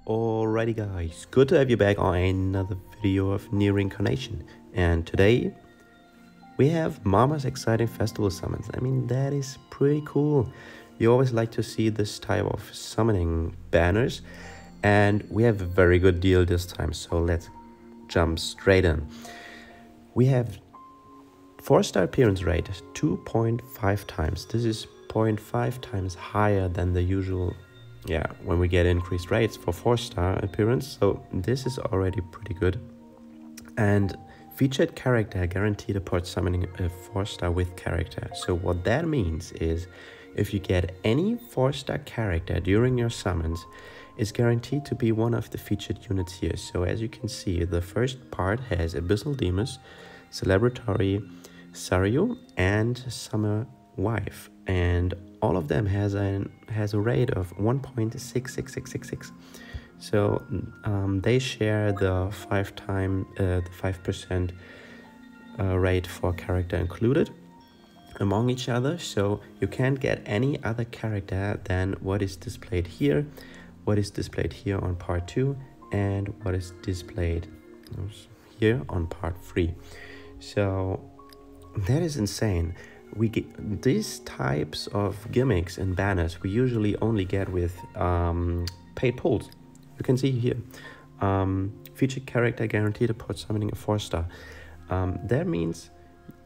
Alrighty guys, good to have you back on another video of NieR Reincarnation. And today we have Mama's exciting festival summons. I mean, that is pretty cool. You always like to see this type of summoning banners, and we have a very good deal this time, so let's jump straight in. We have 4-star appearance rate 2.5 times. This is 0.5 times higher than the usual when we get increased rates for 4-star appearance, so this is already pretty good. And featured character guaranteed upon summoning a 4-star with character. So what that means is if you get any 4-star character during your summons, it's guaranteed to be one of the featured units here. So as you can see, the first part has Abyssal Dimos, Celeb Saryu, and Summer Wife, and all of them has a rate of 1.66666. So they share the 5% rate for character included among each other. So you can't get any other character than what is displayed here, what is displayed here on part 2, and what is displayed here on part 3. So that is insane. We get these types of gimmicks and banners we usually only get with paid pulls. You can see here, featured character guaranteed upon summoning a 4-star. That means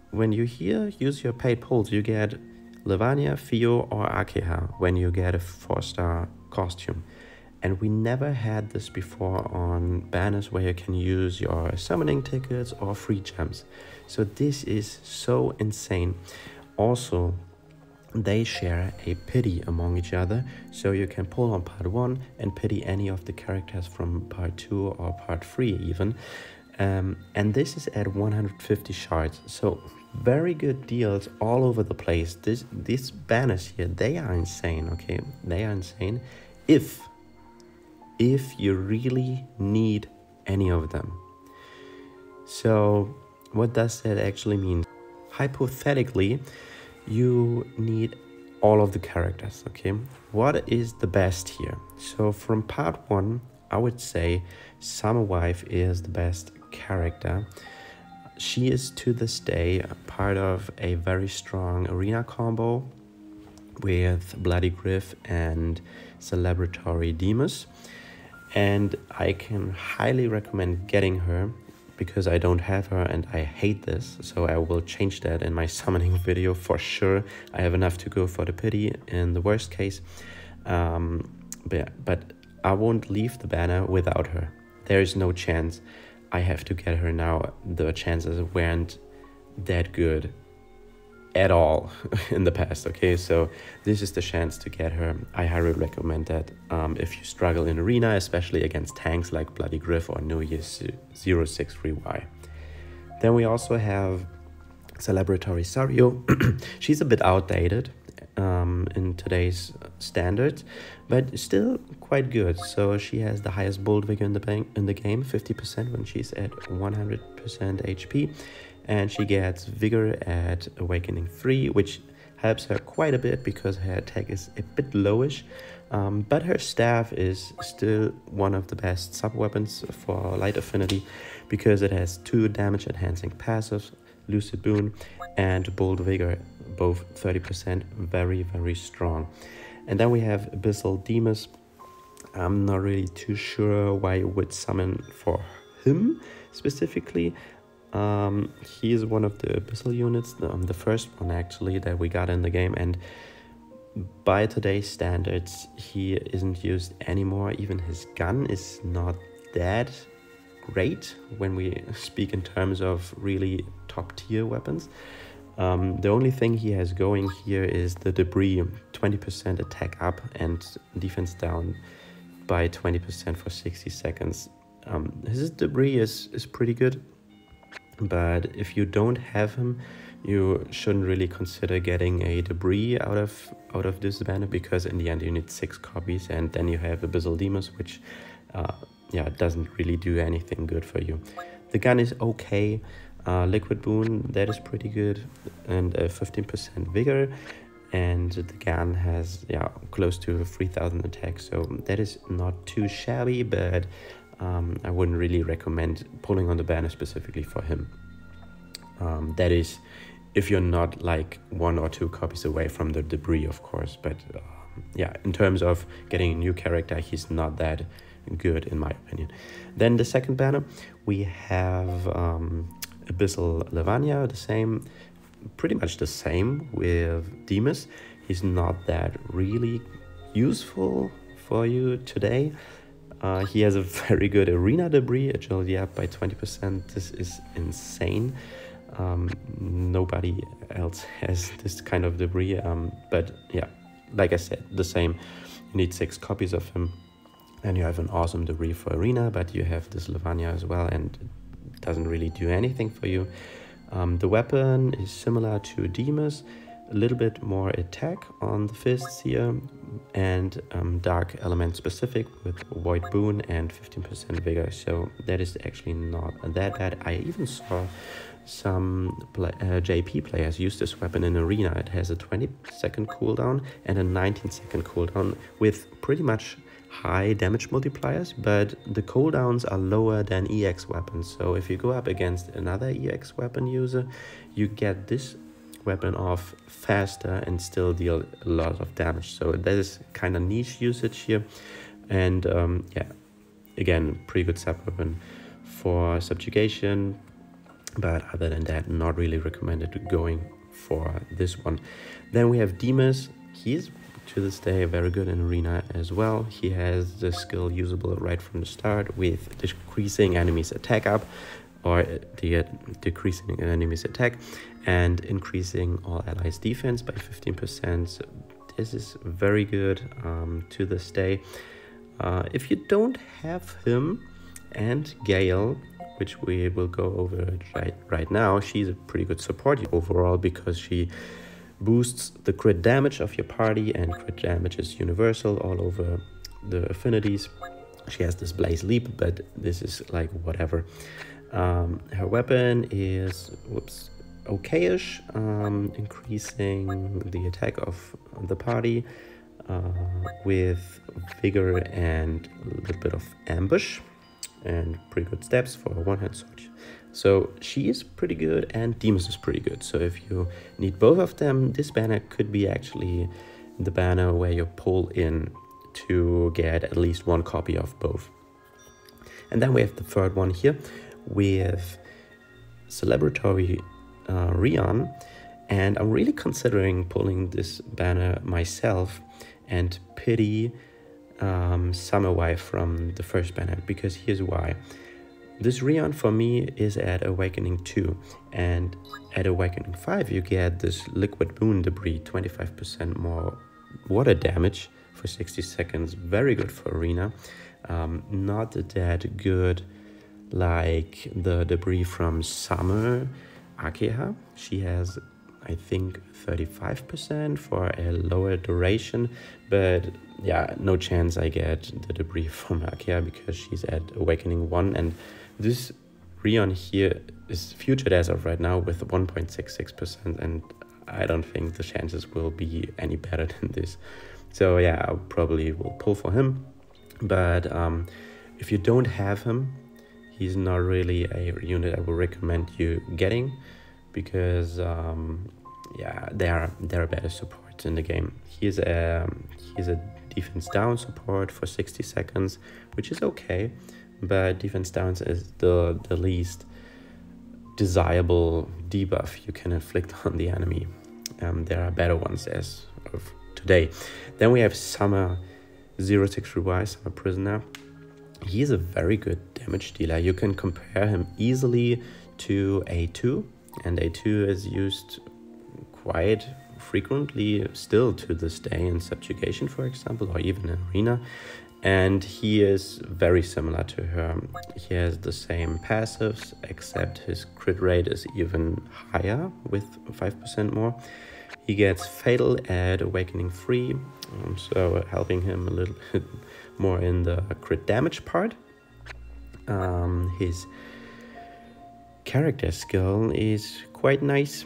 when you here use your paid pulls, you get Levania, Fio, or Akeha when you get a 4-star costume. And we never had this before on banners where you can use your summoning tickets or free gems. So this is so insane. Also, they share a pity among each other, so you can pull on part 1 and pity any of the characters from part 2 or part 3 even. And this is at 150 shards, so very good deals all over the place. These banners here, they are insane, okay? They are insane if you really need any of them. So what does that actually mean? Hypothetically, you need all of the characters, okay? What is the best here? So from part 1, I would say Summer Wife is the best character. She is to this day part of a very strong arena combo with Bloody Griff and Celeb Dimos. And I can highly recommend getting her because I don't have her and I hate this, so I will change that in my summoning video for sure. I have enough to go for the pity in the worst case, but I won't leave the banner without her. There is no chance. I have to get her now. The chances weren't that good at all in the past, okay? So this is the chance to get her. I highly recommend that if you struggle in arena, especially against tanks like Bloody Griff or New Year's 063Y. Then we also have Celeb Saryu. She's a bit outdated in today's standards, but still quite good. So she has the highest bold vigor in the game, 50% when she's at 100% HP. And she gets vigor at awakening 3, which helps her quite a bit because her attack is a bit lowish. But her staff is still one of the best sub-weapons for light affinity because it has 2 damage enhancing passives, lucid boon and bold vigor, both 30%, very, very strong. And then we have Abyssal Dimos. I'm not really too sure why you would summon for him specifically. He is one of the Abyssal units, the first one actually that we got in the game, and by today's standards he isn't used anymore. Even his gun is not that great when we speak in terms of really top tier weapons. The only thing he has going here is the debris, 20% attack up and defense down by 20% for 60 seconds. His debris is pretty good. But if you don't have him, you shouldn't really consider getting a debris out of this banner, because in the end you need 6 copies, and then you have Abyssal Dimos, which doesn't really do anything good for you. The gun is okay. Liquid boon, that is pretty good, and 15% vigor. and the gun has close to 3000 attack, so that is not too shabby, but I wouldn't really recommend pulling on the banner specifically for him. That is if you're not like 1 or 2 copies away from the debris, of course, but yeah, in terms of getting a new character, he's not that good in my opinion. Then the second banner, we have Abyssal Levania, the same, pretty much the same with Dimos. He's not that really useful for you today. He has a very good arena debris, agility up by 20%. This is insane. Nobody else has this kind of debris, but yeah, like I said, the same. You need 6 copies of him and you have an awesome debris for arena, but you have this Levania as well and it doesn't really do anything for you. The weapon is similar to Dimos, a little bit more attack on the fists here, and dark element specific with void boon and 15% vigor, so that is actually not that bad. I even saw some JP players use this weapon in arena. It has a 20-second cooldown and a 19-second cooldown with pretty much high damage multipliers, but the cooldowns are lower than EX weapons. So if you go up against another EX weapon user, you get this weapon off faster and still deal a lot of damage. So that is kind of niche usage here, and yeah, again, pretty good sub weapon for subjugation, but other than that, not really recommended going for this one. Then we have Dimos. He's to this day very good in arena as well. He has the skill usable right from the start with decreasing enemies attack up, or decreasing an enemy's attack and increasing all allies defense by 15%. So this is very good to this day. If you don't have him and Gayle, which we will go over right now, she's a pretty good support overall because she boosts the crit damage of your party, and crit damage is universal all over the affinities. She has this Blaze Leap, but this is like whatever. Her weapon is okayish, increasing the attack of the party with vigor and a little bit of ambush, and pretty good steps for a one-hand sword. So she is pretty good and Dimos is pretty good. So if you need both of them, this banner could be actually the banner where you pull in to get at least 1 copy of both. And then we have the third one here with Celeb Rion, and I'm really considering pulling this banner myself and pity Summer Wife from the first banner, because here's why. This Rion for me is at Awakening 2, and at Awakening 5 you get this Liquid Boon Debris, 25% more water damage for 60 seconds, very good for arena. Not that good like the debris from Summer Akeha. She has, I think, 35% for a lower duration, but yeah, no chance I get the debris from Akeha because she's at Awakening 1, and this Rion here is featured as of right now with 1.66%, and I don't think the chances will be any better than this. So yeah, I probably will pull for him, but if you don't have him, he's not really a unit I would recommend you getting, because yeah, there are better supports in the game. He's a defense down support for 60 seconds, which is okay, but defense downs is the least desirable debuff you can inflict on the enemy. There are better ones as of today. Then we have Summer 06RY, Summer Prisoner. He's a very good damage dealer. You can compare him easily to A2, and A2 is used quite frequently still to this day in subjugation, for example, or even in arena, and he is very similar to her. He has the same passives, except his crit rate is even higher with 5% more. He gets Fatal at Awakening 3, so helping him a little bit more in the crit damage part. His character skill is quite nice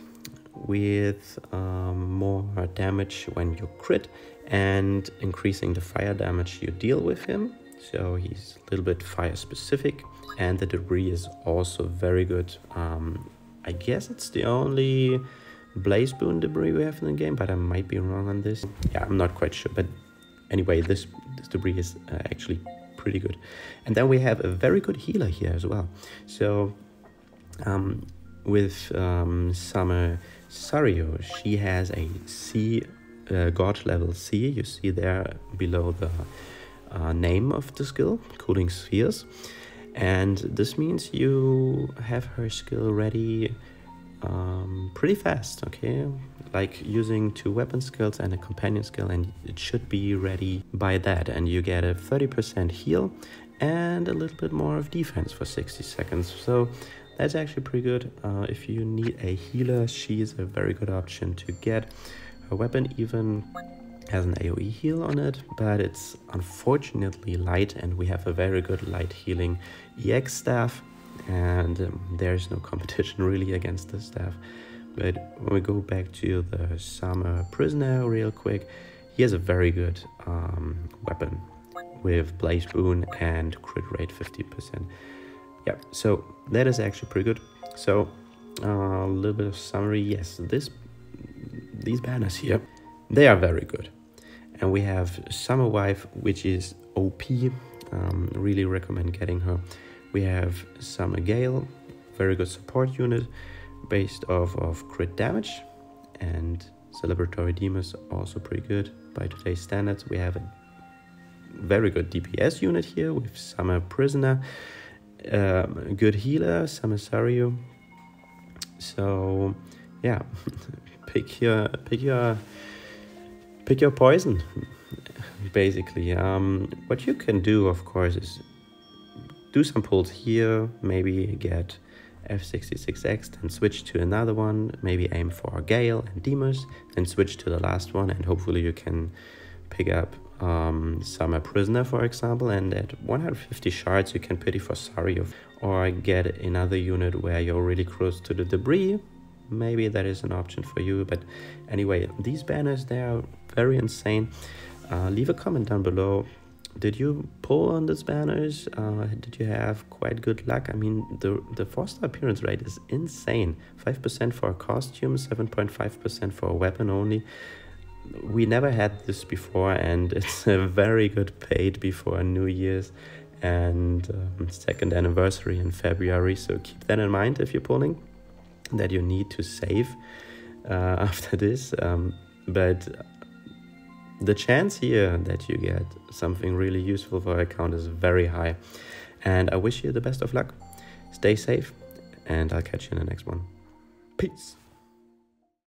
with more damage when you crit and increasing the fire damage you deal with him. So he's a little bit fire specific, and the debris is also very good. I guess it's the only blaze boon debris we have in the game, but I might be wrong on this. Yeah, I'm not quite sure, but anyway, this debris is actually pretty good. And then we have a very good healer here as well. So with Celeb Saryu, she has a C, God level C. You see there below the name of the skill, Cooling Spheres. And this means you have her skill ready pretty fast, okay? Like using 2 weapon skills and a companion skill, and it should be ready by that. And you get a 30% heal and a little bit more of defense for 60 seconds. So that's actually pretty good. If you need a healer, she is a very good option to get. Her weapon even has an AoE heal on it, but it's unfortunately light, and we have a very good light healing EX staff, and there's no competition really against this staff. But when we go back to the Summer Prisoner real quick, he has a very good weapon with Blaze Boon and crit rate 50%. Yeah, so that is actually pretty good. So a little bit of summary. Yes, these banners here, they are very good. And we have Summer Wife, which is OP. Really recommend getting her. We have Summer Gayle, very good support unit based off of crit damage, and Celeb Dimos also pretty good by today's standards. We have a very good DPS unit here with Summer Prisoner, good healer, Summer Saryu. So yeah, pick your poison, basically. What you can do, of course, is do some pulls here, maybe get F66X, then switch to another one, maybe aim for Gayle and Dimos, then switch to the last one, and hopefully you can pick up Summer Prisoner, for example, and at 150 shards you can pity for Saryu, or get another unit where you're really close to the debris. Maybe that is an option for you. But anyway, these banners, they are very insane. Leave a comment down below. Did you pull on these banners? Did you have quite good luck? I mean, the 4-star appearance rate is insane. 5% for a costume, 7.5% for a weapon only. We never had this before, and it's a very good paid before New Year's and 2nd anniversary in February. So keep that in mind if you're pulling, that you need to save after this. But the chance here that you get something really useful for your account is very high. And I wish you the best of luck. Stay safe, and I'll catch you in the next one. Peace.